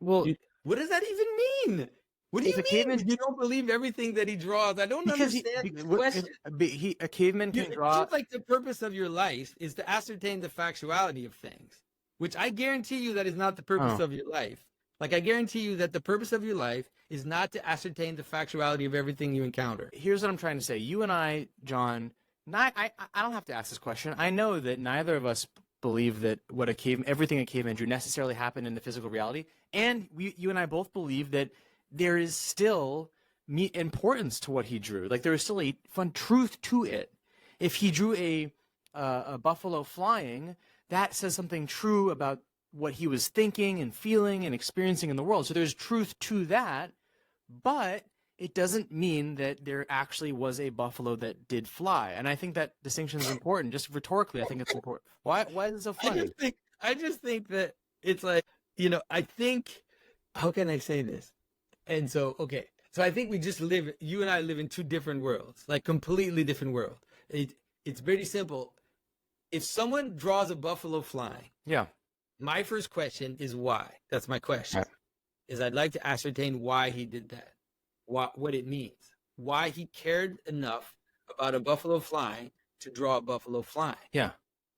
Well, What does that even mean? What do if you a mean caveman, you don't believe everything that he draws? I don't because understand this question. a caveman can It draw. seems like the purpose of your life is to ascertain the factuality of things, which I guarantee you that is not the purpose Oh, of your life. Like, I guarantee you that the purpose of your life is not to ascertain the factuality of everything you encounter. here's what I'm trying to say. You and I, John, not I don't have to ask this question. I know that neither of us believe that everything a caveman drew necessarily happened in the physical reality, and you and I both believe that there is still importance to what he drew. Like there is still a fun truth to it. If he drew a buffalo flying, that says something true about what he was thinking and feeling and experiencing in the world. So there's truth to that, but it doesn't mean that there actually was a buffalo that did fly. And I think that distinction is important. Just rhetorically, I think it's important. Why is it so funny? I just think that it's like, I think, how can I say this? And so, okay. So I think you and I live in two different worlds, like completely different world. It's pretty simple. If someone draws a buffalo flying, Yeah. my first question is why? That's my question. Right. Is I'd like to ascertain why he did that, what it means, why he cared enough about a buffalo flying to draw a buffalo flying. Yeah.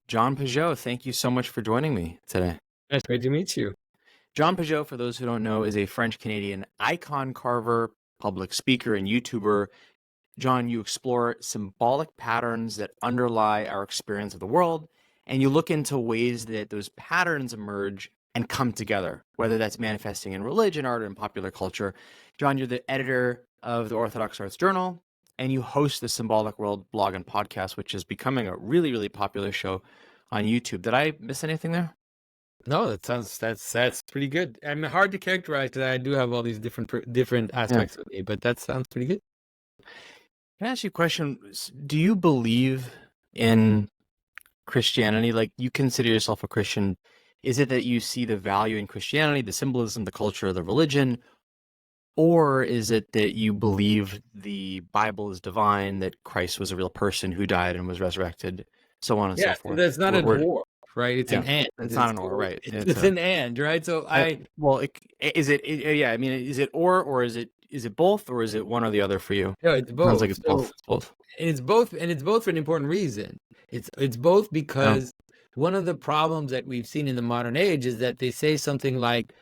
John Pageau, thank you so much for joining me today. It's great to meet you. John Pageau, for those who don't know, is a French-Canadian icon carver, public speaker, and YouTuber. John, you explore symbolic patterns that underlie our experience of the world, and you look into ways that those patterns emerge and come together, whether that's manifesting in religion, art, and popular culture. John, you're the editor of the Orthodox Arts Journal, and you host the Symbolic World blog and podcast, which is becoming a really, really popular show on YouTube. Did I miss anything there? No, that's pretty good. I mean, hard to characterize because I do have all these different aspects of me, but that sounds pretty good. Can I ask you a question? Do you believe in Christianity? Like, you consider yourself a Christian. Is it that you see the value in Christianity, the symbolism, the culture, the religion? Or is it that you believe the Bible is divine, that Christ was a real person who died and was resurrected, so on and so forth? That's not an or, right? It's an and. It's not an or, right? It's an and, right? So is it? Yeah, I mean, is it or is it both, or is it one or the other for you? No, it's both. Sounds like it's both. It's both. It's both for an important reason. It's both because one of the problems that we've seen in the modern age is that they say something like,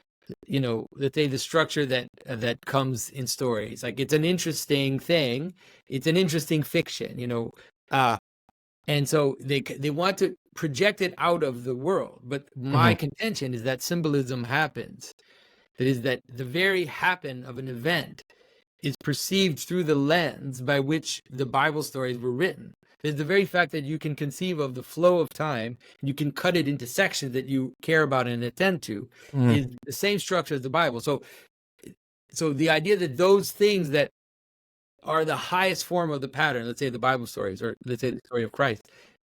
that the structure that comes in stories, like it's an interesting thing, it's an interesting fiction, and so they want to project it out of the world. But my contention is that symbolism happens. That is, that the very happen of an event is perceived through the lens by which the Bible stories were written. There's the very fact that you can conceive of the flow of time, and you can cut it into sections that you care about and attend to, is the same structure as the Bible. So the idea that those things that are the highest form of the pattern, let's say the Bible stories, or let's say the story of Christ,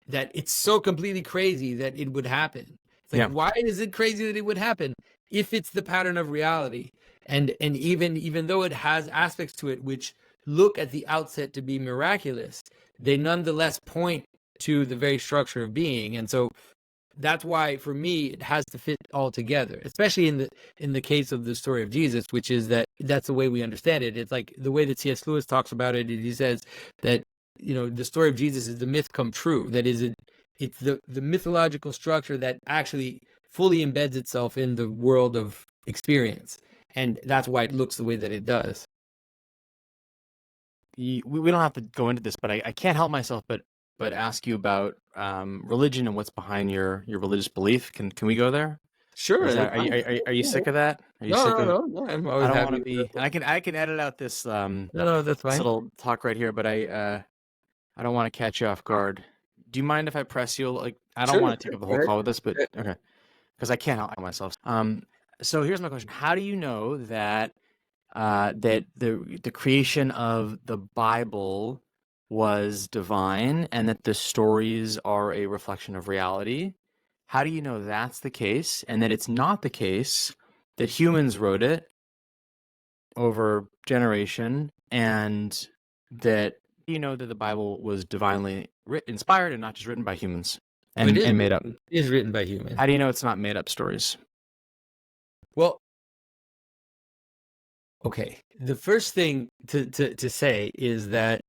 that it's so completely crazy that it would happen. It's like, why is it crazy that it would happen if it's the pattern of reality? And even though it has aspects to it which look at the outset to be miraculous, they nonetheless point to the very structure of being. And so that's why, for me, it has to fit all together, especially in the case of the story of Jesus, which is that's the way we understand it. It's like the way that C.S. Lewis talks about it. He says that, the story of Jesus is the myth come true. That is, it's the mythological structure that actually fully embeds itself in the world of experience. And that's why it looks the way that it does. We don't have to go into this, but I can't help myself but ask you about religion and what's behind your religious belief. Can we go there? Sure. Are you sick of that? Are you sick of? No. I'm always I don't happy want to be. I can edit out this No, that's fine. this little talk right here, but I don't want to catch you off guard. Do you mind if I press you? Like, I don't want to take up the whole call with this, but okay, because I can't help myself. So here's my question: how do you know that that the creation of the Bible was divine and that the stories are a reflection of reality? How do you know that's the case, and that it's not the case that humans wrote it over generation, and that that the Bible was divinely inspired and not just written by humans and made up? It is written by humans. How do you know it's not made up stories? Well, Okay. The first thing to say is that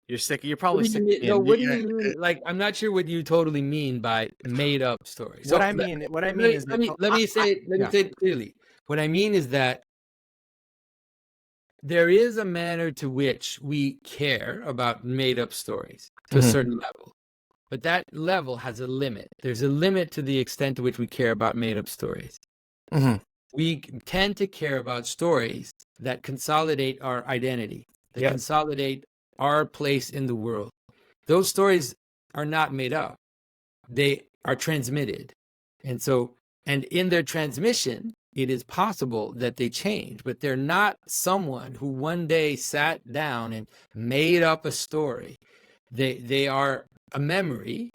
You're sick. You're probably what do sick you of mean? No, being. what do you mean? Like, I'm not sure what you totally mean by made up stories. What So I mean, what I mean is that let me yeah. say it clearly. What I mean is that there is a manner to which we care about made up stories to a Mhm. certain level. But that level has a limit. There's a limit to the extent to which we care about made up stories. Mhm. We tend to care about stories that consolidate our identity, that Yeah. consolidate our place in the world. Those stories are not made up. They are transmitted. And in their transmission, it is possible that they change, but they're not someone who one day sat down and made up a story. They are a memory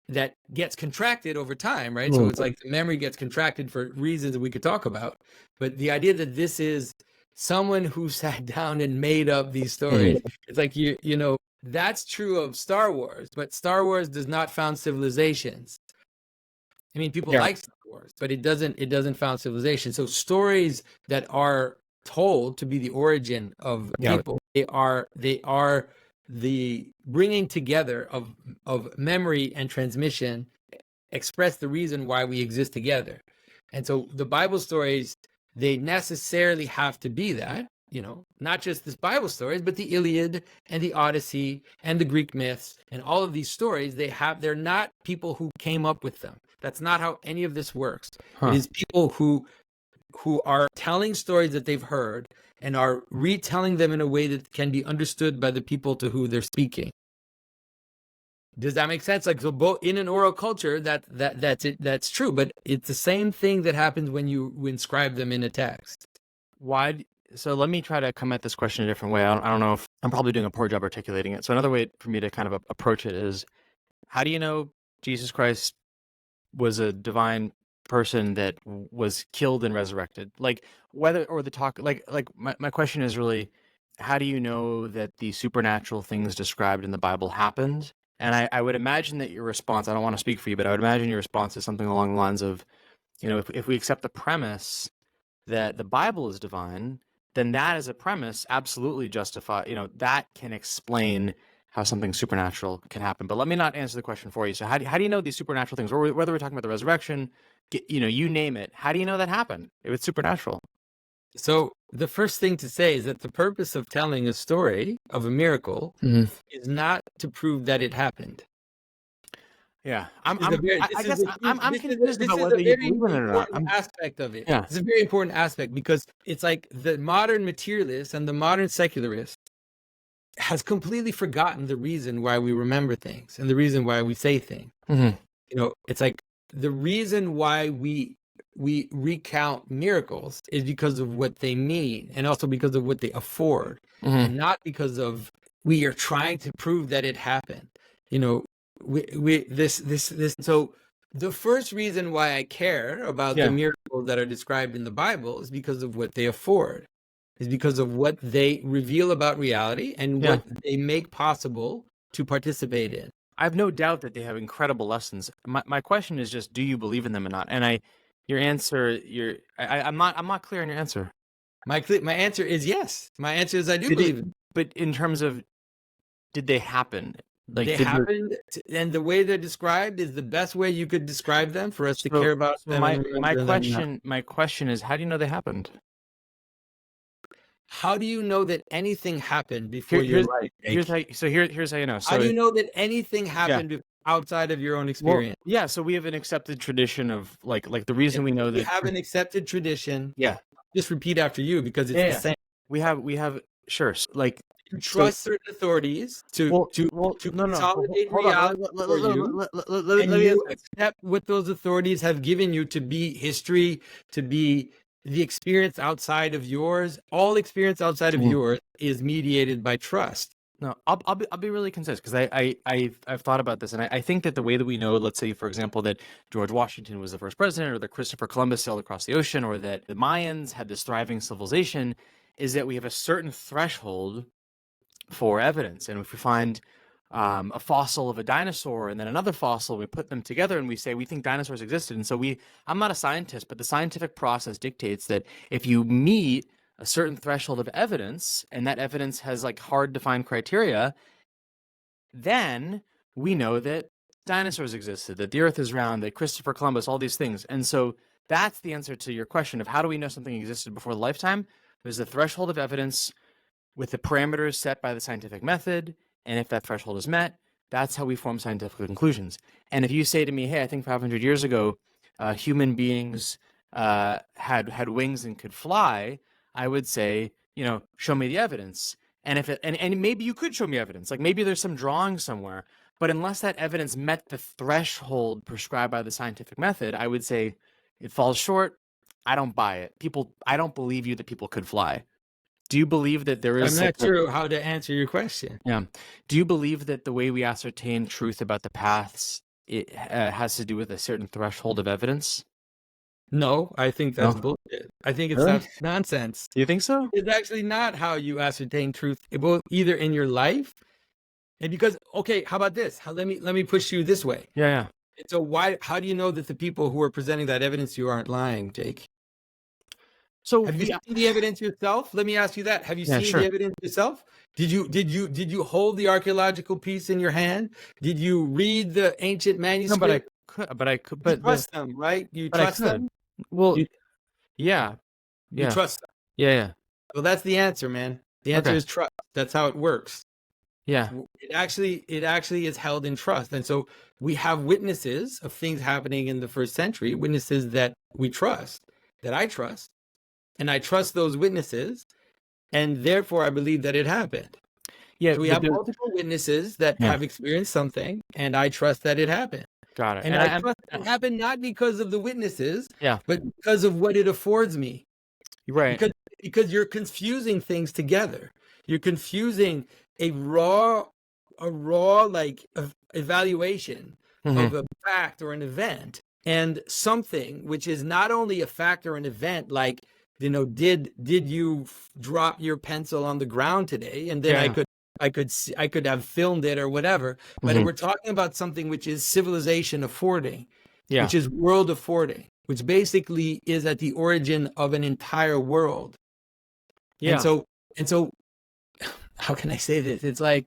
that gets contracted over time, right? So it's like the memory gets contracted for reasons that we could talk about. But the idea that this is someone who sat down and made up these stories, it's like you know, that's true of Star Wars, but Star Wars does not found civilizations. I mean, people Yeah. like Star Wars, but it doesn't found civilization. So stories that are told to be the origin of Yeah. people, they are the bringing together of memory and transmission express the reason why we exist together. And so the Bible stories, they necessarily have to be that, you know, not just this Bible stories, but the Iliad and the Odyssey and the Greek myths and all of these stories, they're not people who came up with them. That's not how any of this works. It is people who are telling stories that they've heard and are retelling them in a way that can be understood by the people to who they're speaking. Does that make sense? Like, so both in an oral culture, that's true, but it's the same thing that happens when you inscribe them in a text. Why? So let me try to come at this question a different way. I don't know if I'm probably doing a poor job articulating it. So another way for me to kind of approach it is, how do you know Jesus Christ was a divine person that was killed and resurrected? Like whether or the talk, like my question is really, how do you know that the supernatural things described in the Bible happened? And I would imagine that your response, I don't want to speak for you, but I would imagine your response is something along the lines of, you know, if we accept the premise that the Bible is divine, then that as a premise absolutely justify, you know, that can explain how something supernatural can happen. But let me not answer the question for you. So how do you know these supernatural things, or whether we're talking about the resurrection, you know, you name it, how do you know that happened if it's supernatural? So the first thing to say is that the purpose of telling a story of a miracle is not to prove that it happened. Yeah, This I is guess I'm confused about whether a you very believe in it or not. important aspect of it. Yeah. It's a very important aspect because it's like the modern materialist and the modern secularist has completely forgotten the reason why we remember things and the reason why we say things. Mhm. You know, it's like the reason why we recount miracles is because of what they mean and also because of what they afford, and not because of we are trying to prove that it happened. You know, this. So the first reason why I care about the Yeah. miracles that are described in the Bible is because of what they afford, is because of what they reveal about reality and Yeah. what they make possible to participate in. I have no doubt that they have incredible lessons. My question is just, do you believe in them or not? And your answer, I'm not clear on your answer. My answer is yes. My answer is I do Did believe it, in. but in terms of, did they happen? Like, They did the, happened, and the way they're described is the best way you could describe them for us to care about so them and my remember them. question is, how do you know they happened? How do you know that anything happened before your Here's life? here's how so here's how you know. How do So you know that anything yeah, happened outside of your own well, experience? yeah. So we have an accepted tradition of like the reason we know We that. have an accepted tradition. Yeah, Just repeat after you because it's yeah, the yeah. same. We have sure. Like You so. trust certain authorities to No, no. consolidate Hold on. reality for you, and Let me you answer. accept what those authorities have given you to be history, to be the experience outside of yours. All experience outside of yours is mediated by trust. No, I'll be really concise because I've thought about this, and I think that the way that we know, let's say for example, that George Washington was the first president, or that Christopher Columbus sailed across the ocean, or that the Mayans had this thriving civilization, is that we have a certain threshold for evidence, and if we find a fossil of a dinosaur and then another fossil. We put them together and we say we think dinosaurs existed. And so I'm not a scientist, but the scientific process dictates that if you meet a certain threshold of evidence and that evidence has like hard defined criteria, then we know that dinosaurs existed, that the earth is round, that Christopher Columbus, all these things. And so that's the answer to your question of how do we know something existed before the lifetime? There's a threshold of evidence with the parameters set by the scientific method. And if that threshold is met, that's how we form scientific conclusions. And if you say to me, hey, I think 500 years ago, human beings had wings and could fly, I would say, show me the evidence. And if and maybe you could show me evidence, like maybe there's some drawing somewhere, but unless that evidence met the threshold prescribed by the scientific method, I would say it falls short. I don't buy it. I don't believe you that people could fly. Do you believe that there is? I'm not sure how to answer your question. Yeah. Do you believe that the way we ascertain truth about the paths it has to do with a certain threshold of evidence? No, I think that's No? bullshit. I think it's Really? nonsense. Do you think so? It's actually not how you ascertain truth, both either in your life and because, okay, how about this? Let me push you this way. Yeah. So how do you know that the people who are presenting that evidence to you aren't lying, Jake? So Have you seen the evidence yourself? Let me ask you that. Have you seen sure. the evidence yourself? Did you hold the archaeological piece in your hand? Did you read the ancient No, manuscript? but I could, You but trust them, right? You but I trust could. them? Well, You, yeah, you yeah, trust them. yeah. Well, that's the answer, man. The answer Okay. is trust. That's how it works. Yeah. It actually is held in trust. And so we have witnesses of things happening in the first century, witnesses that we trust, that I trust, and I trust those witnesses, and therefore I believe that it happened. Yeah. So we have multiple witnesses that have experienced something, and I trust that it happened. Got it. And I trust it happened not because of the witnesses, but because of what it affords me. Right. Because you're confusing things together. You're confusing a raw like evaluation of a fact or an event and something which is not only a fact or an event, like, did you drop your pencil on the ground today? And then I could have filmed it or whatever. But we're talking about something which is civilization affording, which is world affording, which basically is at the origin of an entire world. Yeah. And so how can I say this? It's like,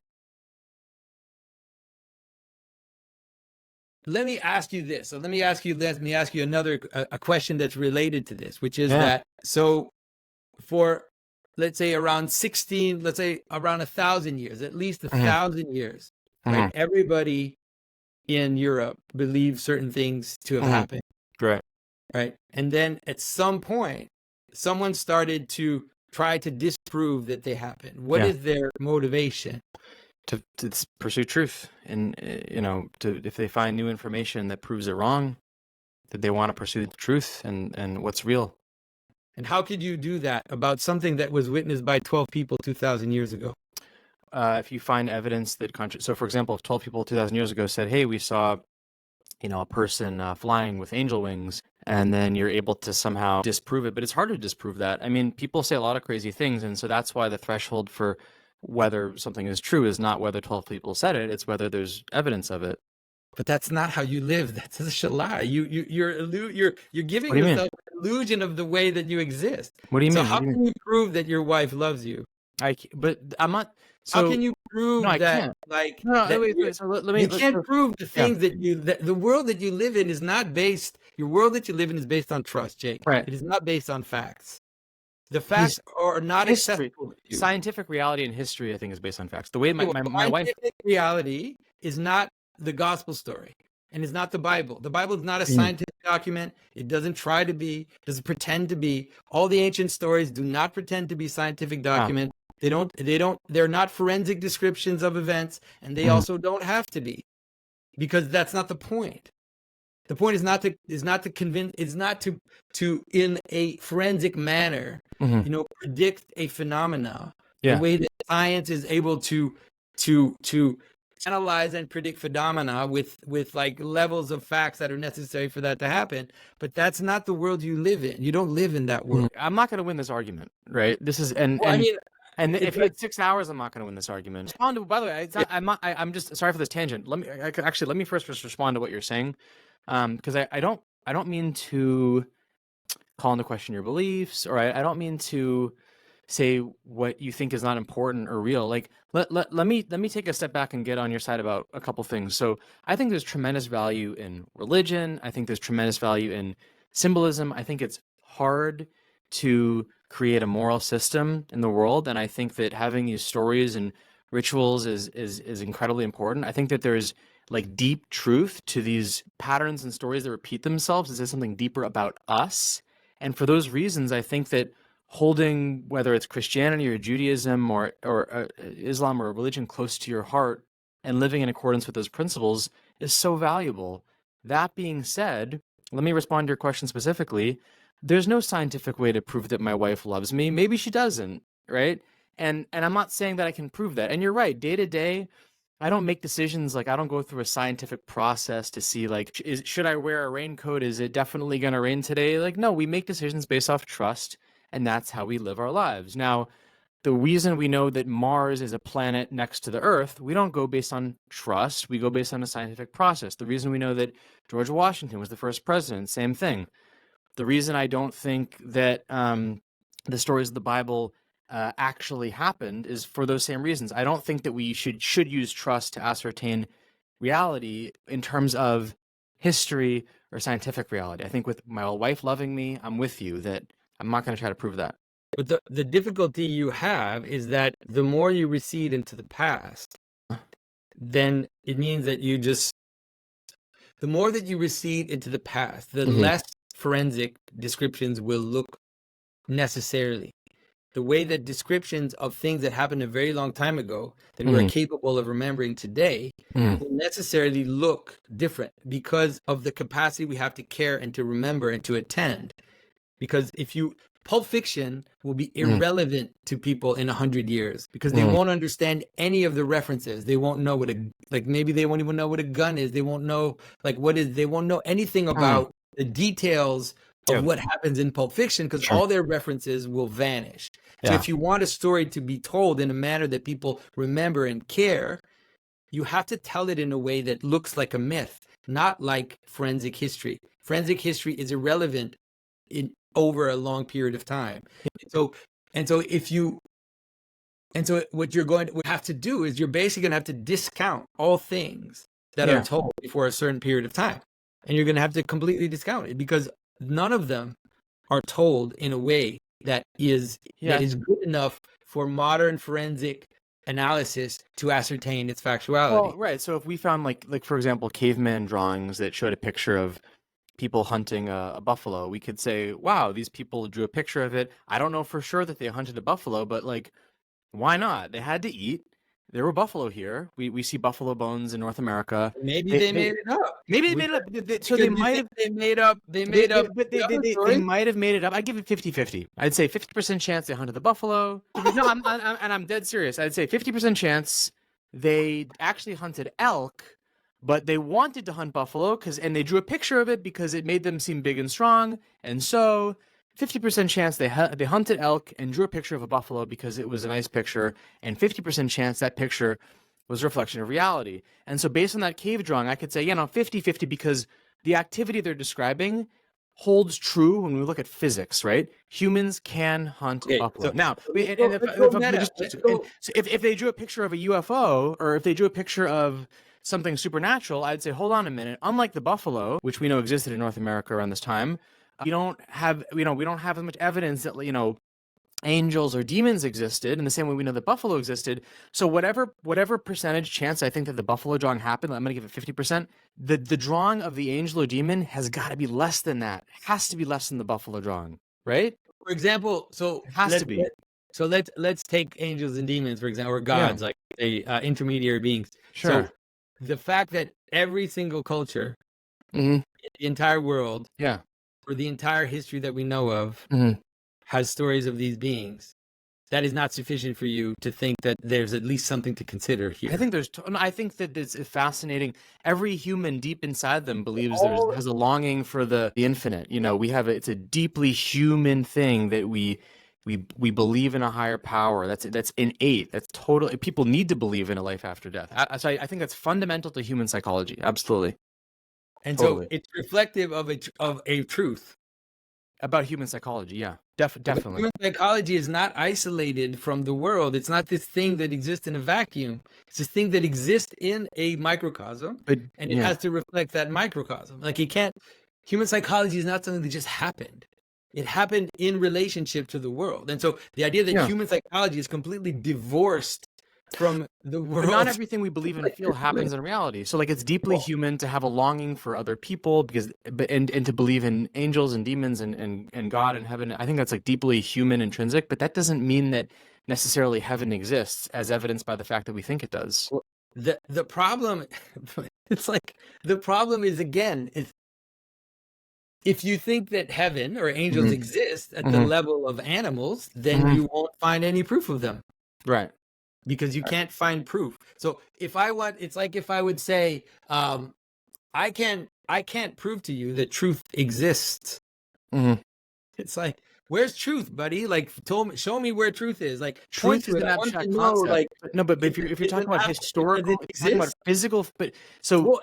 let me ask you this. So let me ask you another a question that's related to this, which is that, so for, let's say around 1,000 years, at least 1,000 years, right? Everybody in Europe believes certain things to have happened. Right. And then at some point, someone started to try to disprove that they happened. What is their motivation? To pursue truth, and if they find new information that proves it wrong, that they want to pursue the truth and what's real. And how could you do that about something that was witnessed by 12 people 2,000 years ago? If you find evidence that so for example, if 12 people 2,000 years ago said, hey, we saw a person flying with angel wings, and then you're able to somehow disprove it, but it's hard to disprove that. I mean, people say a lot of crazy things, and so that's why the threshold for whether something is true is not whether 12 people said it, it's whether there's evidence of it. But that's not how you live. That's such a lie. You're giving yourself an illusion of the way that you exist. What do you mean? So how can you prove that your wife loves you? But I'm not. So, how can you prove that? Can't. Like, no, that wait, so let me. You can't prove the things that the world that you live in is not based. Your world that you live in is based on trust, Jake. Right. It is not based on facts. The facts are not accessible to you. Scientific reality and history, I think, is based on facts. The way my wife. Scientific reality is not the gospel story, and it's not the Bible. The Bible is not a scientific document. It doesn't try to be, doesn't pretend to be. All the ancient stories do not pretend to be scientific documents. They're not forensic descriptions of events, and they also don't have to be, because that's not the point. The point is not to convince, it's not to in a forensic manner, predict a phenomena the way that science is able to analyze and predict phenomena with like levels of facts that are necessary for that to happen. But that's not the world you live in. You don't live in that world. I'm not going to win this argument, right? This is I mean, And if It's you had 6 hours, I'm not going to win this argument. Respond to, by the way, I'm just sorry for this tangent. Let me first just respond to what you're saying, because I don't mean to call into question your beliefs, or I don't mean to say what you think is not important or real. Like let me take a step back and get on your side about a couple things. So I think there's tremendous value in religion. I think there's tremendous value in symbolism. I think it's hard to create a moral system in the world, and I think that having these stories and rituals is incredibly important. I think that there's like deep truth to these patterns and stories that repeat themselves. Is there something deeper about us? And for those reasons, I think that holding, whether it's Christianity or Judaism or Islam or a religion close to your heart and living in accordance with those principles is so valuable. That being said, let me respond to your question specifically. There's no scientific way to prove that my wife loves me. Maybe she doesn't, right? And I'm not saying that I can prove that. And you're right, day to day, I don't make decisions, like I don't go through a scientific process to see like, should I wear a raincoat? Is it definitely going to rain today? Like, no, we make decisions based off trust, and that's how we live our lives. Now, the reason we know that Mars is a planet next to the Earth, we don't go based on trust, we go based on a scientific process. The reason we know that George Washington was the first president, same thing. The reason I don't think that the stories of the Bible actually happened is for those same reasons. I don't think that we should use trust to ascertain reality in terms of history or scientific reality. I think with my wife loving me, I'm with you that I'm not going to try to prove that. But the difficulty you have is that the more you recede into the past, then it means that the more that you recede into the past, the less forensic descriptions will look necessarily. The way that descriptions of things that happened a very long time ago that we're capable of remembering today will necessarily look different because of the capacity we have to care and to remember and to attend. Because Pulp Fiction will be irrelevant to people in 100 years because they won't understand any of the references. They won't know maybe they won't even know what a gun is. They won't know they won't know anything about the details of what happens in Pulp Fiction because all their references will vanish. So if you want a story to be told in a manner that people remember and care, you have to tell it in a way that looks like a myth, not like forensic history. Forensic history is irrelevant over a long period of time. So what you're going to have to do is you're basically going to have to discount all things that are told for a certain period of time. And you're going to have to completely discount it because none of them are told in a way that is good enough for modern forensic analysis to ascertain its factuality. Well, right. So if we found like for example, caveman drawings that showed a picture of people hunting a buffalo, we could say, wow, these people drew a picture of it. I don't know for sure that they hunted a buffalo, but like, why not? They had to eat. There were buffalo here. We see buffalo bones in North America. Maybe they made it up. Maybe they made it up. So they might have. They made up. They might have made it up. I give it 50-50. I'd say 50% chance they hunted the buffalo. No, I'm dead serious. I'd say 50% chance they actually hunted elk, but they wanted to hunt buffalo and they drew a picture of it because it made them seem big and strong. And so 50% chance they hunted elk and drew a picture of a buffalo because it was a nice picture, and 50% chance that picture was a reflection of reality. And so based on that cave drawing, I could say, 50-50 because the activity they're describing holds true when we look at physics, right? Humans can hunt buffalo. Now, if they drew a picture of a UFO or if they drew a picture of something supernatural, I'd say, hold on a minute. Unlike the buffalo, which we know existed in North America around this time, we don't have as much evidence that angels or demons existed in the same way we know that buffalo existed. So whatever percentage chance I think that the buffalo drawing happened, I'm going to give it 50%. The drawing of the angel or demon has got to be less than that. It has to be less than the buffalo drawing, right? For example, it has to be. So let's take angels and demons, for example, or gods, like intermediary beings. Sure. So the fact that every single culture in the entire world, or the entire history that we know of, has stories of these beings, that is not sufficient for you to think that there's at least something to consider here. I think that it's fascinating. Every human deep inside them believes has a longing for the infinite. It's a deeply human thing that we we believe in a higher power. That's innate. That's totally, people need to believe in a life after death. I think that's fundamental to human psychology. Absolutely. And Totally. so it's reflective of a truth. About human psychology, yeah. But Definitely. human psychology is not isolated from the world. It's not this thing that exists in a vacuum. It's this thing that exists in a microcosm, and it has to reflect that microcosm. Like human psychology is not something that just happened. It happened in relationship to the world. And so the idea that human psychology is completely divorced from the world. But not everything we believe and feel happens in reality. So like it's deeply human to have a longing for other people and to believe in angels and demons and God and heaven. I think that's like deeply human intrinsic, but that doesn't mean that necessarily heaven exists as evidenced by the fact that we think it does. The problem, it's like, the problem is, again, if you think that heaven or angels exist at the level of animals, then you won't find any proof of them. Right. Because you can't find proof. So it's like if I would say, I can't prove to you that truth exists. It's like, where's truth, buddy? Like, show me where truth is. Like, truth is an abstract concept. Like, but if you're talking about historical, talking about physical,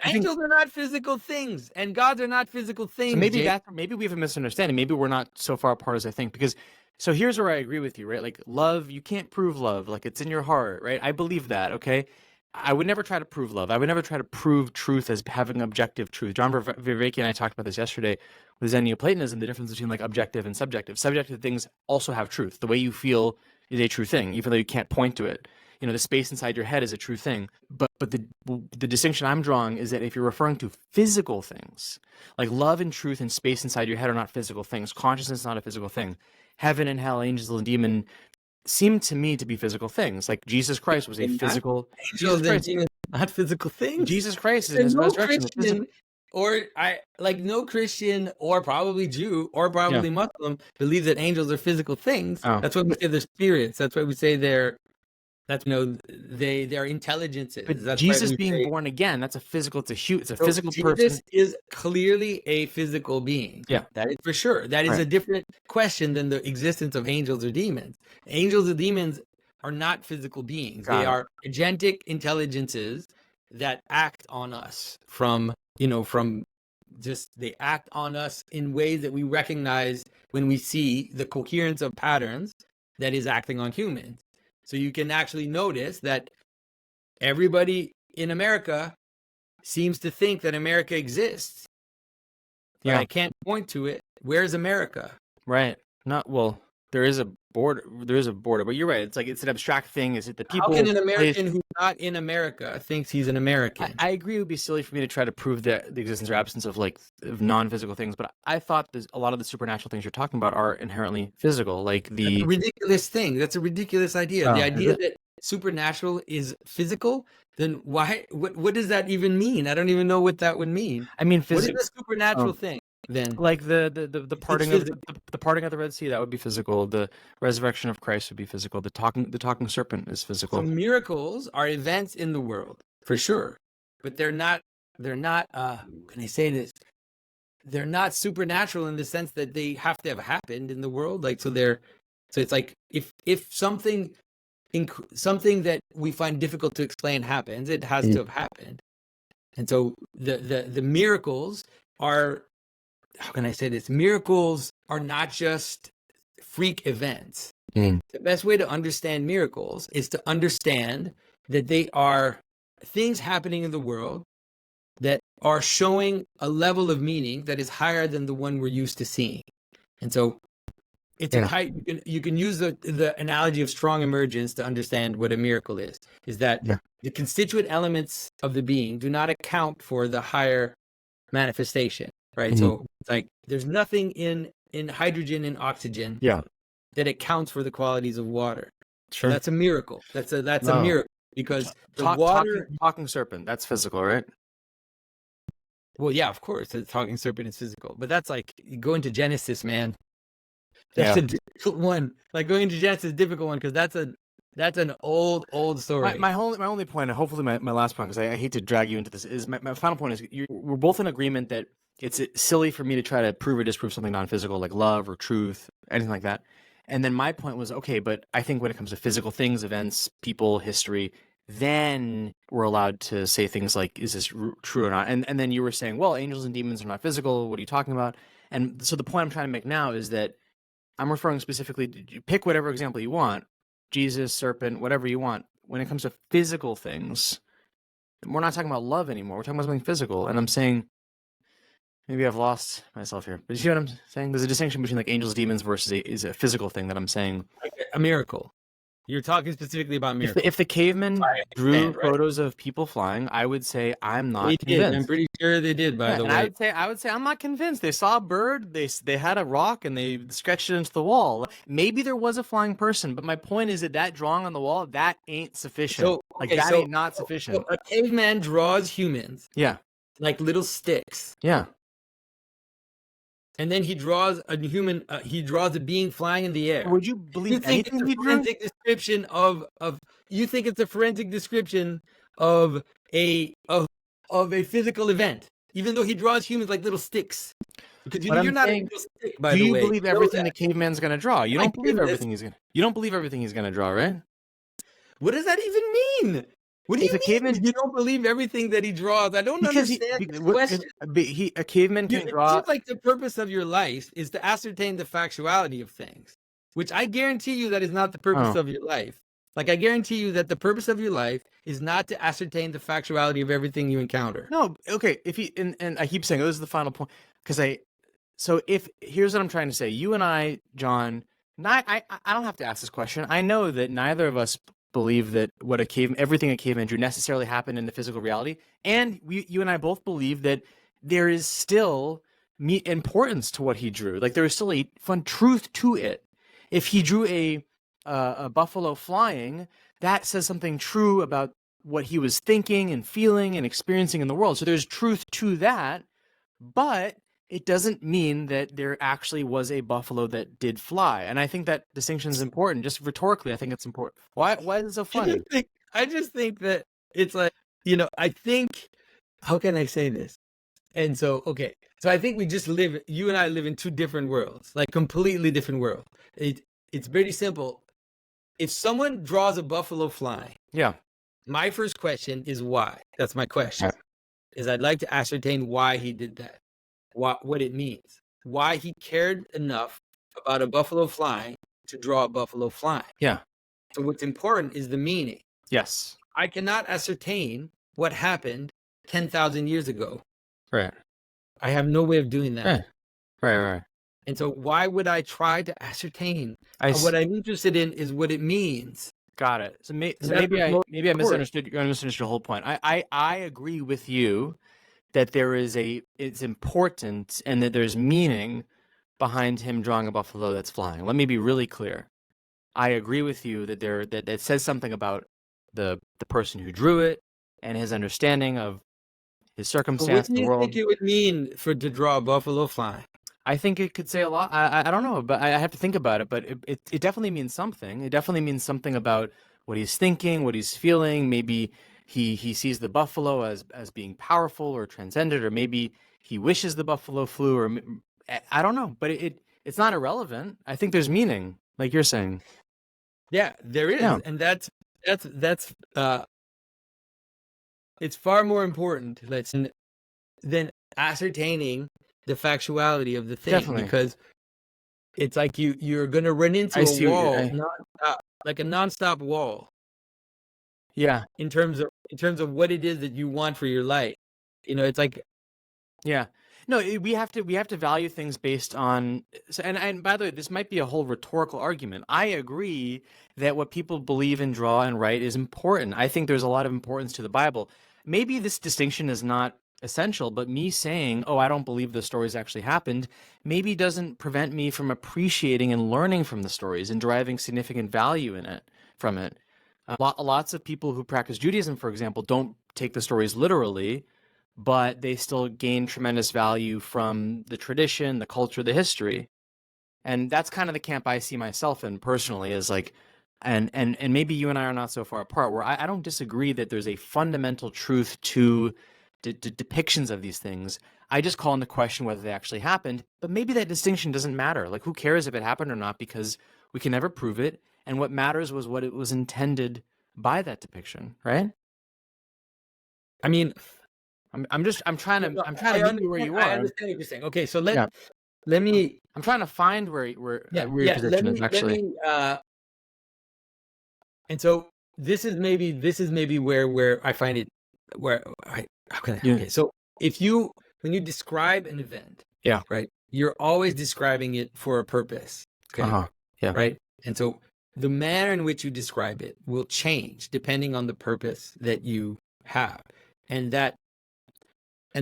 angels are not physical things, and gods are not physical things. So maybe we have a misunderstanding. Maybe we're not so far apart as I think. Because so here's where I agree with you, right? Like love, you can't prove love. Like it's in your heart, right? I believe that. Okay. I would never try to prove love. I would never try to prove truth as having objective truth. John Vervaeke and I talked about this yesterday with Zen Neoplatonism, the difference between like objective and subjective. Subjective things also have truth. The way you feel is a true thing, even though you can't point to it. You know, the space inside your head is a true thing. But the distinction I'm drawing is that if you're referring to physical things, like love and truth and space inside your head are not physical things. Consciousness is not a physical thing. Heaven and hell, angels and demon seem to me to be physical things. Like Jesus Christ was a physical. Angels and demons, not physical things. Jesus Christ is in his resurrection. No Christian or probably Jew or probably Muslim believes that angels are physical things. That's why we say they're spirits. That's why we say they're intelligences. But that's Jesus being born again, that's a physical. It's a physical person. Jesus is clearly a physical being. Yeah, that is for sure. That is a different question than the existence of angels or demons. Angels and demons are not physical beings. They are agentic intelligences that act on us they act on us in ways that we recognize when we see the coherence of patterns that is acting on humans. So you can actually notice that everybody in America seems to think that America exists. But I can't point to it. Where's America? Right. There is a border. But you're right. It's like it's an abstract thing. Is it the people? How can an American who's not in America thinks he's an American? I agree. It would be silly for me to try to prove the existence or absence of of non-physical things. But I thought a lot of the supernatural things you're talking about are inherently physical. Like That's a ridiculous thing. That's a ridiculous idea. The idea that supernatural is physical. Then why? What does that even mean? I don't even know what that would mean. I mean, what is a supernatural thing? Then like the parting of the parting of the Red Sea, that would be physical. The resurrection of Christ would be physical. The talking serpent is physical. So miracles are events in the world for sure, but they're not can I say this? They're not supernatural in the sense that they have to have happened in the world. Like so it's like if something that we find difficult to explain happens, it has to have happened. And so the miracles are, how can I say this? Miracles are not just freak events. The best way to understand miracles is to understand that they are things happening in the world that are showing a level of meaning that is higher than the one we're used to seeing. And so it's you can use the analogy of strong emergence to understand what a miracle is that the constituent elements of the being do not account for the higher manifestation. Right. So it's like there's nothing in hydrogen and oxygen that accounts for the qualities of water. Sure. So that's a miracle. That's a miracle because the water talking serpent, that's physical, right? Well, yeah, of course, the talking serpent is physical, but that's like go into Genesis, man. That's a difficult one. Like going into Genesis is a difficult one because that's an old story. My only point, and hopefully my last point, because I hate to drag you into this, is my final point is we're both in agreement that it's silly for me to try to prove or disprove something non-physical like love or truth, anything like that. And then my point was, okay, but I think when it comes to physical things, events, people, history, then we're allowed to say things like, is this true or not? And then you were saying, well, angels and demons are not physical. What are you talking about? And so the point I'm trying to make now is that I'm referring specifically to, pick whatever example you want, Jesus, serpent, whatever you want. When it comes to physical things, we're not talking about love anymore. We're talking about something physical. And I'm saying, maybe I've lost myself here. But you see what I'm saying? There's a distinction between like angels, demons versus is a physical thing that I'm saying. Like a miracle. You're talking specifically about miracles. If the cavemen drew understand, right? photos of people flying, I would say I'm not They convinced. did. I'm pretty sure they did, by the And way. I would say I'm not convinced. They saw a bird, they had a rock, and they stretched it into the wall. Maybe there was a flying person, but my point is that drawing on the wall, that ain't sufficient. So, like okay, that so- ain't not sufficient. So a caveman draws humans Yeah, like little sticks, yeah. and then he draws a human. He draws a being flying in the air. Would you You believe think it's anything a he drew? forensic description of you think it's a forensic description of a physical event, even though he draws humans like little sticks. Because What I'm you're not a saying, little stick, by Do the you way. believe You know everything that. the caveman's gonna draw? You My don't believe goodness. everything he's gonna. You don't believe everything he's gonna draw, right? What does that even mean? What do If you a mean? caveman- You don't believe everything that he draws? I don't understand this question. A caveman can It draw. seems like the purpose of your life is to ascertain the factuality of things, which I guarantee you that is not the purpose Oh. of your life. Like, I guarantee you that the purpose of your life is not to ascertain the factuality of everything you encounter. No, okay. If he and I keep saying, oh, this is the final point, because here's what I'm trying to say. You and I, John, I don't have to ask this question. I know that neither of us believe that everything a caveman drew necessarily happened in the physical reality, and you and I both believe that there is still importance to what he drew. Like there is still a fun truth to it. If he drew a buffalo flying, that says something true about what he was thinking and feeling and experiencing in the world. So there's truth to that, but it doesn't mean that there actually was a buffalo that did fly. And I think that distinction is important. Just rhetorically, I think it's important. Why is it so funny? I just think that it's like, I think, how can I say this? And so, okay. So I think you and I live in two different worlds, like completely different worlds. It's pretty simple. If someone draws a buffalo flying, Yeah. my first question is why? That's my question. Right. Is I'd like to ascertain why he did that, what it means, why he cared enough about a buffalo flying to draw a buffalo flying. Yeah. So what's important is the meaning. Yes. I cannot ascertain what happened 10,000 years ago. Right. I have no way of doing that. Right. And so why would I try to ascertain? What I'm interested in is what it means. Got it. So, maybe that's I most misunderstood. I misunderstood the whole point. I agree with you that it's important and that there's meaning behind him drawing a buffalo that's flying. Let me be really clear. I agree with you that that says something about the person who drew it and his understanding of his So circumstance, what do the you world. think it would mean to draw a buffalo flying? I think it could say a lot. I don't know, but I have to think about it. But it definitely means something. It definitely means something about what he's thinking, what he's feeling. Maybe he sees the buffalo as being powerful or transcendent, or maybe he wishes the buffalo flew, or I don't know. But it's not irrelevant. I think there's meaning, like you're saying. Yeah, there is, Yeah. and that's it's far more important than ascertaining the factuality of the thing. Definitely. Because it's like you're going to run into I see a what wall, you're- like a nonstop wall, Yeah. in terms of what it is that you want for your life. It's like, Yeah. No, we have to value things based on, and by the way, this might be a whole rhetorical argument. I agree that what people believe and draw and write is important. I think there's a lot of importance to the Bible. Maybe this distinction is not essential, but me saying, "Oh, I don't believe the stories actually happened," maybe doesn't prevent me from appreciating and learning from the stories and deriving significant value from it. Lots of people who practice Judaism, for example, don't take the stories literally, but they still gain tremendous value from the tradition, the culture, the history. And that's kind of the camp I see myself in personally, is like, and maybe you and I are not so far apart, where I don't disagree that there's a fundamental truth to depictions of these things. I just call into question whether they actually happened, but maybe that distinction doesn't matter. Like, who cares if it happened or not? Because We can never prove it. And what matters was what it was intended by that depiction, right? I mean, I'm trying to meet you where you I are. understand what you're saying. Okay, so Yeah. let me I'm trying to find where your position is actually. And so this is maybe where I find it okay. So when you describe an event, Yeah. right, you're always describing it for a purpose. Okay. Yeah. Right. And so the manner in which you describe it will change depending on the purpose that you have. And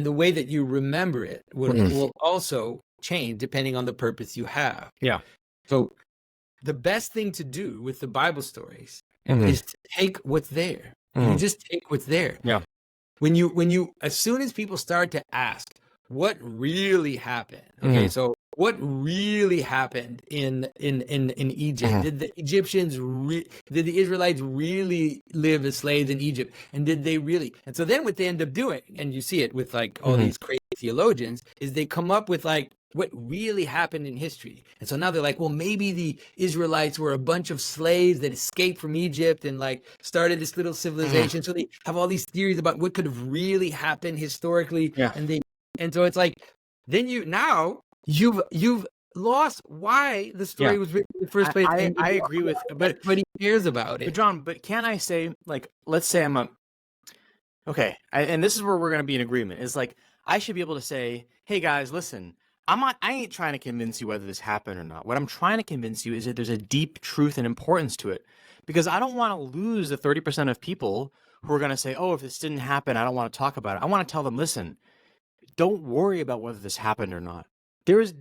the way that you remember it will also change depending on the purpose you have. Yeah. So the best thing to do with the Bible stories is to take what's there. You just take what's there. Yeah. When you as soon as people start to ask what really happened, okay, so what really happened in Egypt? Did the Egyptians did the Israelites really live as slaves in Egypt? And did they really? And so then what they end up doing, and you see it with like all these crazy theologians, is they come up with like what really happened in history. And so now they're like, well, maybe the Israelites were a bunch of slaves that escaped from Egypt and like started this little civilization. So they have all these theories about what could have really happened historically. Yeah. And so it's like, then you've lost why the story was written in the first place. I agree with, but nobody cares about it. But John, can't I say, like, let's say and this is where we're going to be in agreement, is like, I should be able to say, hey guys, listen, I ain't trying to convince you whether this happened or not. What I'm trying to convince you is that there's a deep truth and importance to it, because I don't want to lose the 30% of people who are going to say, oh, if this didn't happen, I don't want to talk about it. I want to tell them, listen, don't worry about whether this happened or not. There's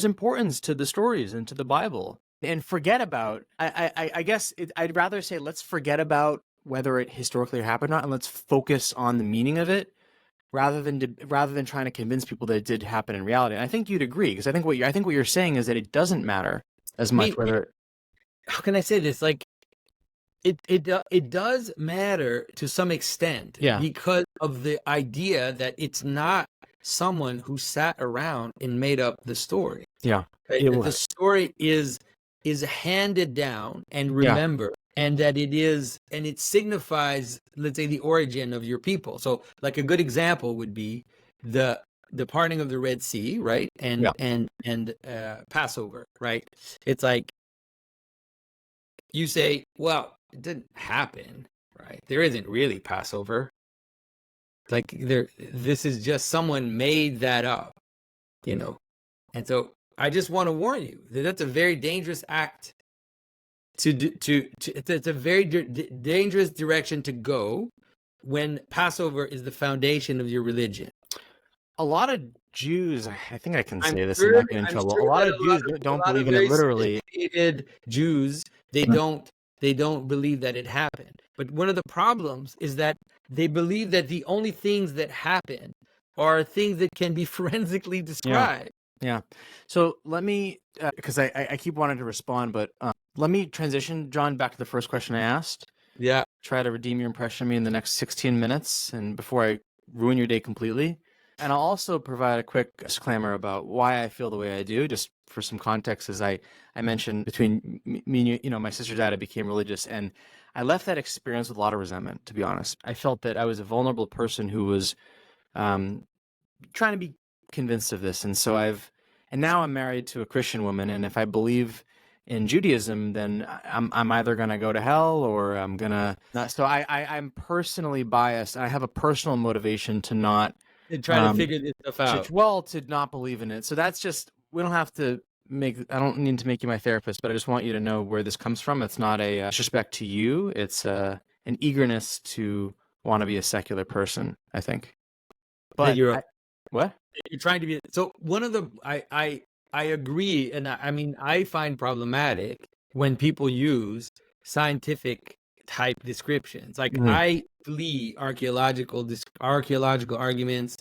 importance to the stories and to the Bible, and forget about, I guess I'd rather say, let's forget about whether it historically happened or not, and let's focus on the meaning of it, rather than trying to convince people that it did happen in reality. And I think you'd agree, because I think what you're saying is that it doesn't matter as much whether. How can I say this? Like, it does matter to some extent, because of the idea that it's not someone who sat around and made up the story. Yeah, right? The story is handed down and remembered. And that it signifies, let's say, the origin of your people. So like a good example would be the parting of the Red Sea, right? And Passover, right? It's like, you say, well, it didn't happen, right? There isn't really Passover. Like this is just someone made that up, you know? And so I just want to warn you that that's a very dangerous act it's a very dangerous direction to go when Passover is the foundation of your religion. A lot of Jews, I think I can say this and not get in trouble. A lot of Jews don't believe in it literally. Jews, they don't believe that it happened. But one of the problems is that they believe that the only things that happen are things that can be forensically described. Yeah. So let me, because I keep wanting to respond, but let me transition, John, back to the first question I asked. Yeah. Try to redeem your impression of me in the next 16 minutes, and before I ruin your day completely. And I'll also provide a quick disclaimer about why I feel the way I do, just for some context. As I mentioned, between me and my sister's dad, I became religious, and I left that experience with a lot of resentment, to be honest. I felt that I was a vulnerable person who was trying to be convinced of this. And so and now I'm married to a Christian woman, and if I believe in Judaism, then I'm either going to go to hell or I'm going to not. So I'm personally biased. I have a personal motivation to not try to figure this stuff out. To not believe in it. So that's just, we don't have to I don't need to make you my therapist, but I just want you to know where this comes from. It's not a disrespect to you. It's an eagerness to want to be a secular person, I think. But what? You're trying to be. So one of the, I agree. And I mean, I find problematic when people use scientific type descriptions. Like I flee archaeological arguments,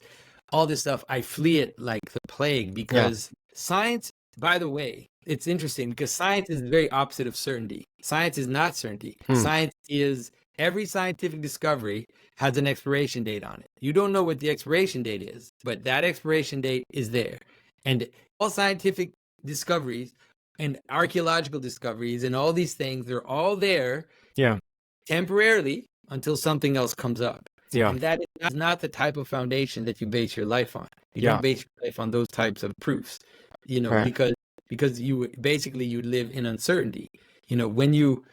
all this stuff. I flee it like the plague, because science, by the way, it's interesting because science is the very opposite of certainty. Science is not certainty. Science is, every scientific discovery has an expiration date on it. You don't know what the expiration date is, but that expiration date is there. And all scientific discoveries and archaeological discoveries and all these things, they're all there Yeah. temporarily until something else comes up. Yeah. And that is not the type of foundation that you base your life on. You Yeah. don't base your life on those types of proofs, Right. because you basically you live in uncertainty. When you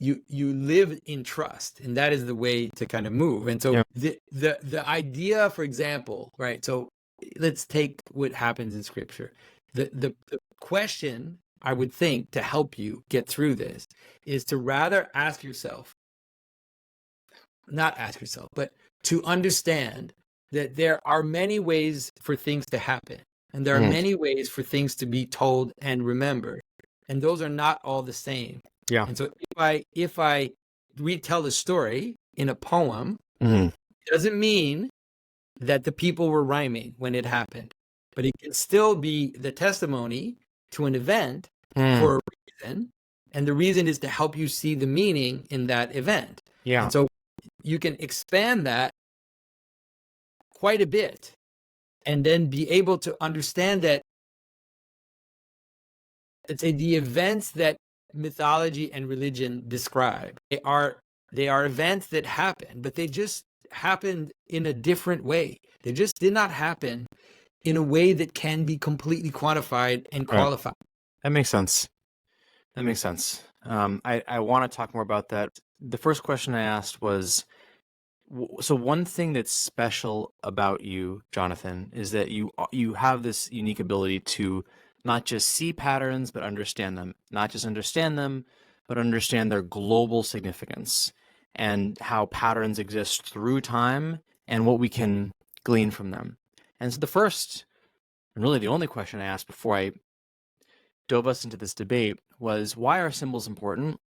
live in trust, and that is the way to kind of move. And so Yeah. the idea, for example, right? So let's take what happens in scripture. The question, I would think, to help you get through this is to rather not ask yourself, but to understand that there are many ways for things to happen. And there are many ways for things to be told and remembered. And those are not all the same. Yeah. And so if I retell a story in a poem, Mm-hmm. it doesn't mean that the people were rhyming when it happened, but it can still be the testimony to an event for a reason. And the reason is to help you see the meaning in that event. Yeah. And so you can expand that quite a bit and then be able to understand that, let's say, the events that mythology and religion describe, they are events that happen, but they just happened in a different way. They just did not happen in a way that can be completely quantified and qualified. That makes sense. That makes sense. I want to talk more about that. The first question I asked was, so one thing that's special about you, Jonathan, is that you have this unique ability to not just see patterns, but understand them. Not just understand them, but understand their global significance and how patterns exist through time and what we can glean from them. And so the first, and really the only question I asked before I dove us into this debate was, why are symbols important?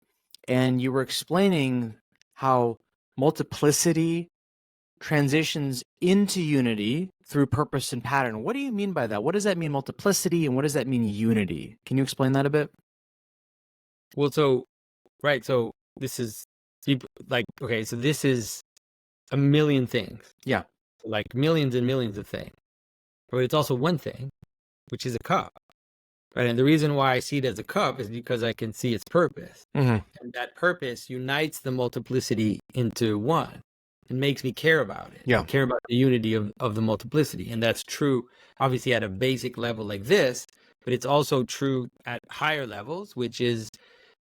And you were explaining how multiplicity transitions into unity through purpose and pattern. What do you mean by that? What does that mean, multiplicity, and what does that mean, unity? Can you explain that a bit? Well, so this is okay, so this is a million things. Yeah. Like millions and millions of things. But it's also one thing, which is a cup. Right? And the reason why I see it as a cup is because I can see its purpose. Mm-hmm. And that purpose unites the multiplicity into one and makes me care about it. Yeah. Care about the unity of the multiplicity. And that's true, obviously, at a basic level like this, but it's also true at higher levels, which is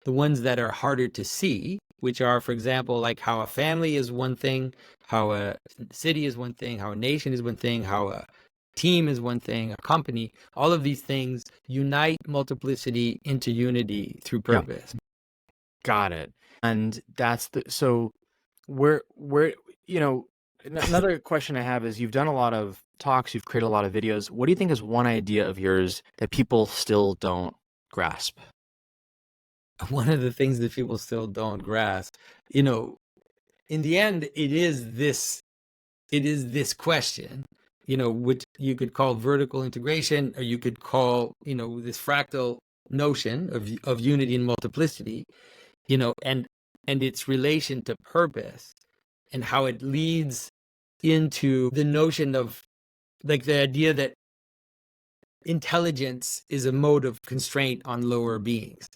the ones that are harder to see, which are, for example, like how a family is one thing, how a city is one thing, how a nation is one thing, how a team is one thing, a company. All of these things unite multiplicity into unity through purpose. Yeah. Got it. And that's so we're another question I have is, you've done a lot of talks, you've created a lot of videos. What do you think is one idea of yours that people still don't grasp? One of the things that people still don't grasp, in the end, it is this question, which you could call vertical integration, or you could call, this fractal notion of unity and multiplicity, and its relation to purpose, and how it leads into the notion of, like, the idea that intelligence is a mode of constraint on lower beings.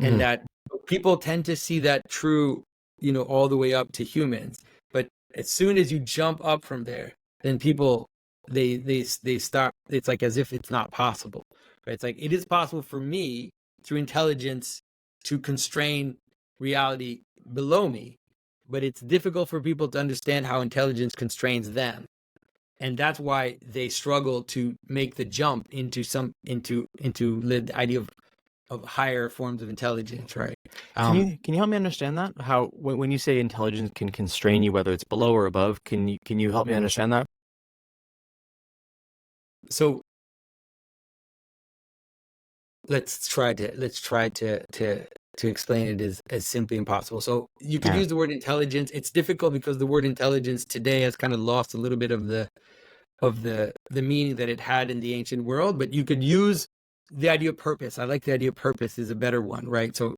And that people tend to see that true, all the way up to humans. But as soon as you jump up from there, then people, they stop. It's like as if it's not possible, right? It's like, it is possible for me through intelligence to constrain reality below me, but it's difficult for people to understand how intelligence constrains them. And that's why they struggle to make the jump into the idea of higher forms of intelligence, right? Can you help me understand that? How, when you say intelligence can constrain you, whether it's below or above, can you help me understand that? So let's try to explain it as simply as possible. So you could use the word intelligence. It's difficult because the word intelligence today has kind of lost a little bit of the meaning that it had in the ancient world, but you could use the idea of purpose. I like the idea of purpose is a better one, right? So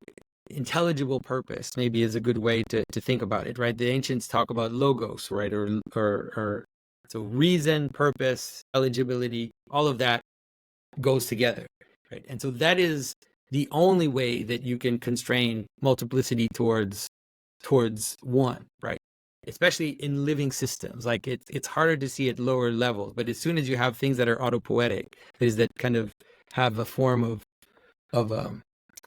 intelligible purpose maybe is a good way to think about it, right? The ancients talk about logos, right? Or so reason, purpose, eligibility, all of that goes together, right? And so that is the only way that you can constrain multiplicity towards one, right? Especially in living systems. Like it's harder to see at lower levels, but as soon as you have things that are autopoietic, that is, that kind of have a form of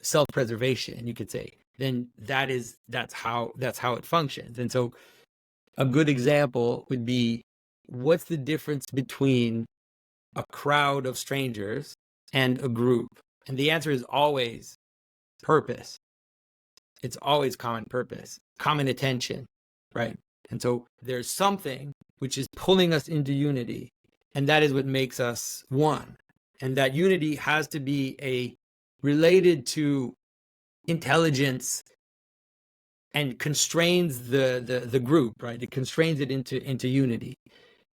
self-preservation, you could say, then that's how it functions. And so a good example would be, what's the difference between a crowd of strangers and a group? And the answer is always purpose. It's always common purpose, common attention, right? And so there's something which is pulling us into unity, and that is what makes us one. And that unity has to be related to intelligence and constrains the group, right? It constrains it into unity.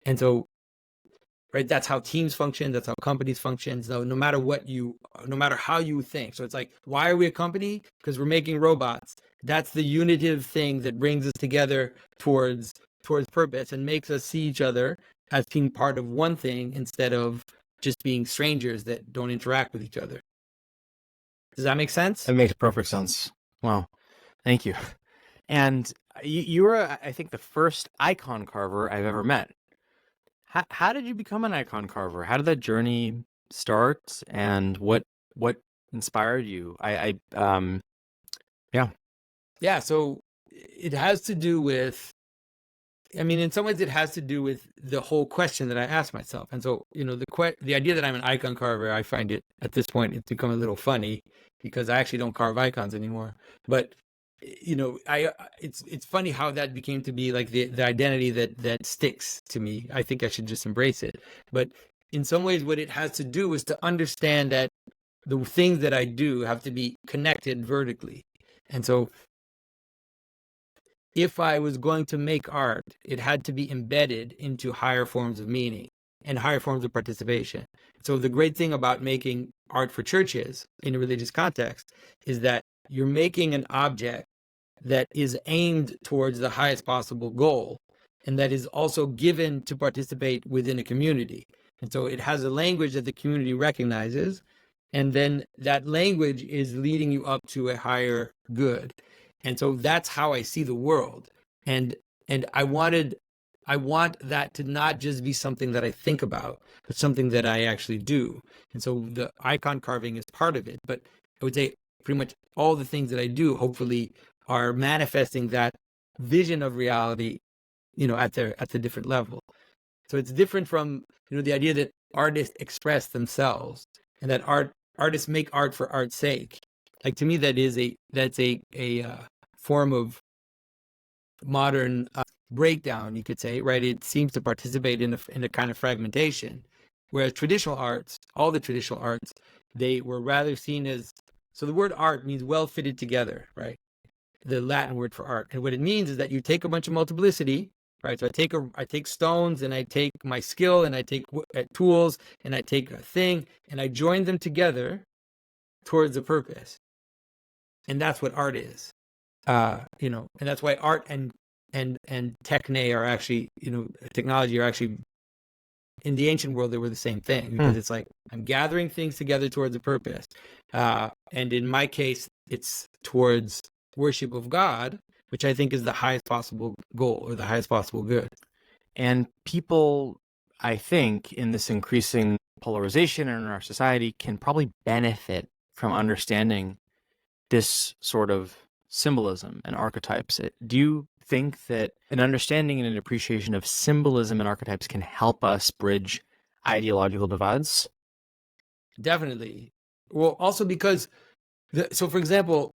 And so, right, that's how teams function, that's how companies function. So no matter how you think. So it's like, why are we a company? Because we're making robots. That's the unitive thing that brings us together towards purpose and makes us see each other as being part of one thing instead of just being strangers that don't interact with each other. Does that make sense? It makes perfect sense. Wow. Thank you. And you were, I think, the first icon carver I've ever met. How did you become an icon carver? How did that journey start, and what inspired you? Yeah, so it has to do with, I mean, in some ways it has to do with the whole question that I asked myself. And so, the idea that I'm an icon carver, I find it, at this point, it's become a little funny because I actually don't carve icons anymore. But, it's funny how that became to be like the identity that sticks to me. I think I should just embrace it. But in some ways, what it has to do is to understand that the things that I do have to be connected vertically. And so if I was going to make art, it had to be embedded into higher forms of meaning and higher forms of participation. So the great thing about making art for churches in a religious context is that you're making an object that is aimed towards the highest possible goal, and that is also given to participate within a community. And so it has a language that the community recognizes, and then that language is leading you up to a higher good. And so that's how I see the world. And I want that to not just be something that I think about, but something that I actually do. And so the icon carving is part of it. But I would say pretty much all the things that I do, hopefully, are manifesting that vision of reality, at the different level. So it's different from, the idea that artists express themselves and that artists make art for art's sake. Like, to me, that's a form of modern breakdown, you could say, right? It seems to participate in a kind of fragmentation, whereas all the traditional arts, they were rather seen as, so the word art means well fitted together, right? The Latin word for art. And what it means is that you take a bunch of multiplicity, right? So I take stones, and I take my skill, and I take tools, and I take a thing, and I join them together towards a purpose. And that's what art is. And that's why art and techne are actually, technology are actually, in the ancient world, they were the same thing, because it's like, I'm gathering things together towards a purpose. And in my case, it's towards worship of God, which I think is the highest possible goal, or the highest possible good. And people, I think, in this increasing polarization in our society, can probably benefit from understanding this sort of symbolism and archetypes. Do you think that an understanding and an appreciation of symbolism and archetypes can help us bridge ideological divides? Definitely. Well, also because, so for example,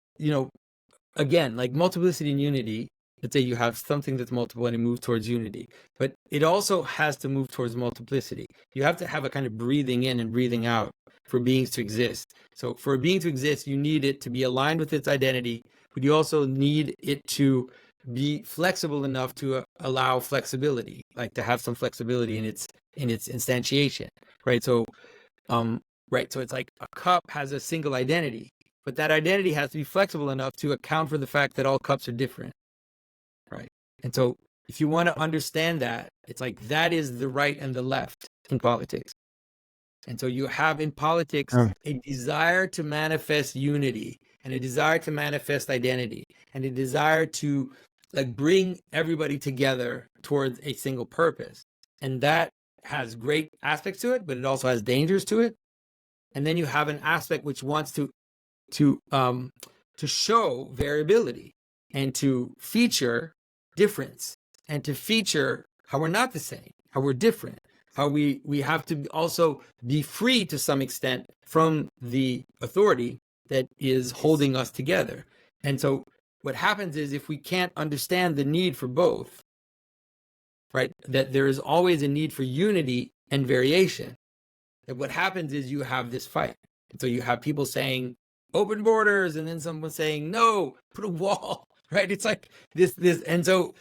again, like multiplicity and unity, let's say you have something that's multiple and it moves towards unity, but it also has to move towards multiplicity. You have to have a kind of breathing in and breathing out for beings to exist. So for a being to exist, you need it to be aligned with its identity, but you also need it to be flexible enough to allow flexibility, like to have some flexibility in its instantiation, right? So, so it's like a cup has a single identity, but that identity has to be flexible enough to account for the fact that all cups are different, right? And so if you want to understand that, it's like that is the right and the left in politics. And so you have in politics a desire to manifest unity and a desire to manifest identity and a desire to like bring everybody together towards a single purpose. And that has great aspects to it, but it also has dangers to it. And then you have an aspect which wants to show variability and to feature difference and to feature how we're not the same, how we're different, how we have to also be free to some extent from the authority that is holding us together. And so what happens is if we can't understand the need for both, right, that there is always a need for unity and variation, that what happens is you have this fight. And so you have people saying open borders and then someone saying no, put a wall, right? It's like this and so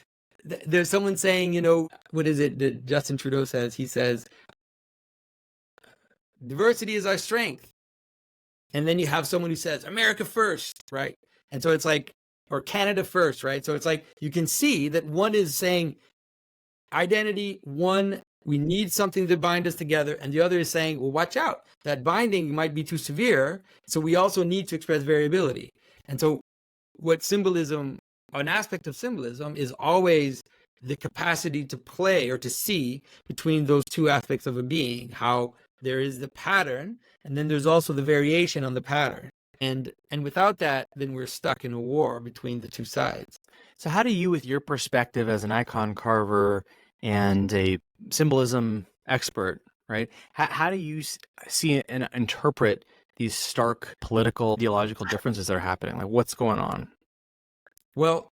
there's someone saying, you know, what is it that Justin Trudeau says? He says, diversity is our strength. And then you have someone who says, America first, right? And so it's like, or Canada first, right? So it's like, you can see that one is saying identity, one, we need something to bind us together. And the other is saying, well, watch out, that binding might be too severe. So we also need to express variability. And so what symbolism, an aspect of symbolism is always the capacity to play or to see between those two aspects of a being, how there is the pattern and then there's also the variation on the pattern. And without that, then we're stuck in a war between the two sides. So how do you, with your perspective as an icon carver and a symbolism expert, right, how do you see and interpret these stark political, ideological differences that are happening? Like, what's going on? Well,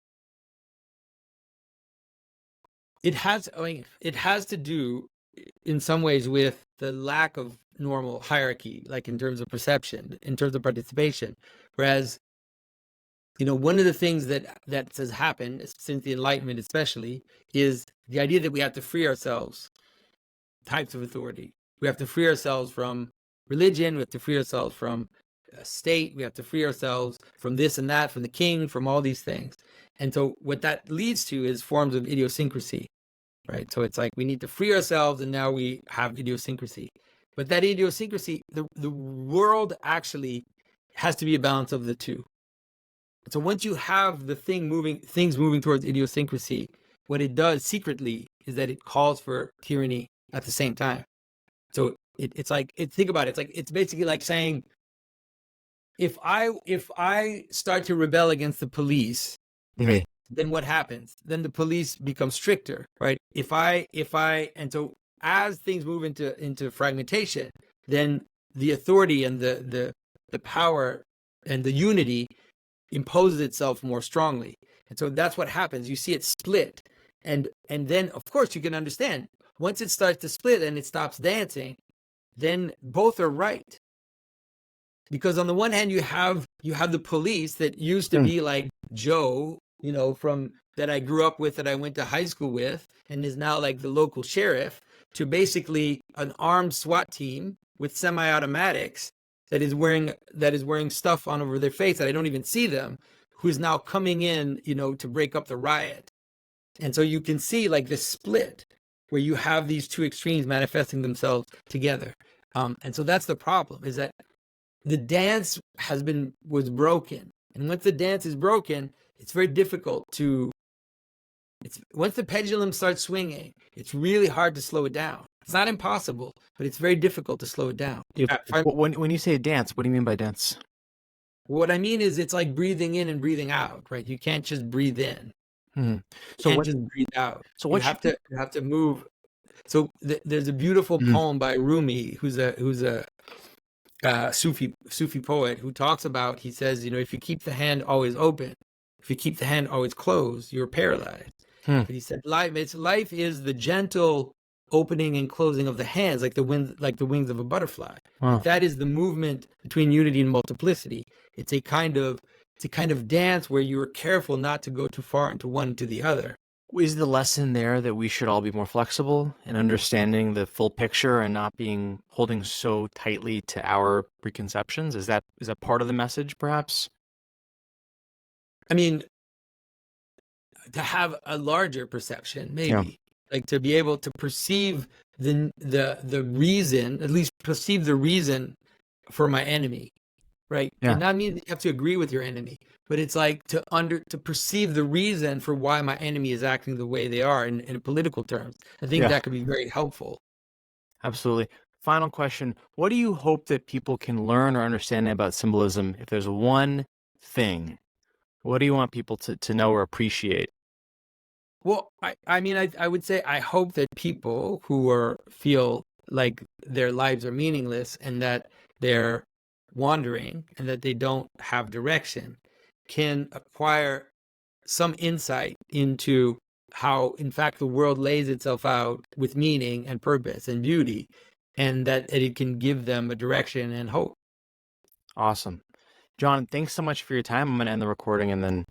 it has to do in some ways with the lack of normal hierarchy, like in terms of perception, in terms of participation. Whereas, you know, one of the things that has happened since the Enlightenment especially is the idea that we have to free ourselves, types of authority. We have to free ourselves from religion, we have to free ourselves from state, we have to free ourselves from this and that, from the king, from all these things. And so what that leads to is forms of idiosyncrasy, right? So it's like we need to free ourselves and now we have idiosyncrasy. But that idiosyncrasy, the world actually has to be a balance of the two. So once you have the things moving towards idiosyncrasy, what it does secretly is that it calls for tyranny at the same time. So it's like, think about it. It's basically like saying, if I start to rebel against the police, Mm-hmm. then what happens? Then the police become stricter, right? And so as things move into fragmentation, then the authority and the power and the unity imposes itself more strongly. And so that's what happens. You see it split. And then of course you can understand once it starts to split and it stops dancing, then both are right. Because on the one hand, you have the police that used to be like Joe, you know, from that I grew up with, that I went to high school with, and is now like the local sheriff, to basically an armed SWAT team with semi-automatics that is wearing stuff on over their face that I don't even see them, who's now coming in, you know, to break up the riot. And so you can see like this split where you have these two extremes manifesting themselves together. And so that's the problem, is that the dance was broken. And once the dance is broken, it's very difficult once the pendulum starts swinging, it's really hard to slow it down. It's not impossible, but it's very difficult to slow it down. When you say dance, what do you mean by dance? What I mean is it's like breathing in and breathing out, right? You can't just breathe in. Mm-hmm. So you can't just breathe out. So you have to move. So there's a beautiful poem by Rumi, who's a Sufi poet, who talks about, he says, you know, if you keep the hand always open, if you keep the hand always closed, you're paralyzed. But he said, life is the gentle opening and closing of the hands, like the wings of a butterfly. Wow. That is the movement between unity and multiplicity. It's a kind of dance where you are careful not to go too far into one to the other. Is the lesson there that we should all be more flexible in understanding the full picture and not holding so tightly to our preconceptions? Is that part of the message, perhaps? I mean, to have a larger perception, maybe, like to be able to perceive the reason, at least perceive the reason for my enemy, right? Yeah. And not mean that you have to agree with your enemy, but it's like to perceive the reason for why my enemy is acting the way they are in political terms. I think Yeah. that could be very helpful. Absolutely. Final question. What do you hope that people can learn or understand about symbolism? If there's one thing, what do you want people to know or appreciate? Well, I mean, I would say I hope that people who feel like their lives are meaningless and that they're wandering and that they don't have direction can acquire some insight into how, in fact, the world lays itself out with meaning and purpose and beauty, and that it can give them a direction and hope. Awesome. John, thanks so much for your time. I'm going to end the recording and then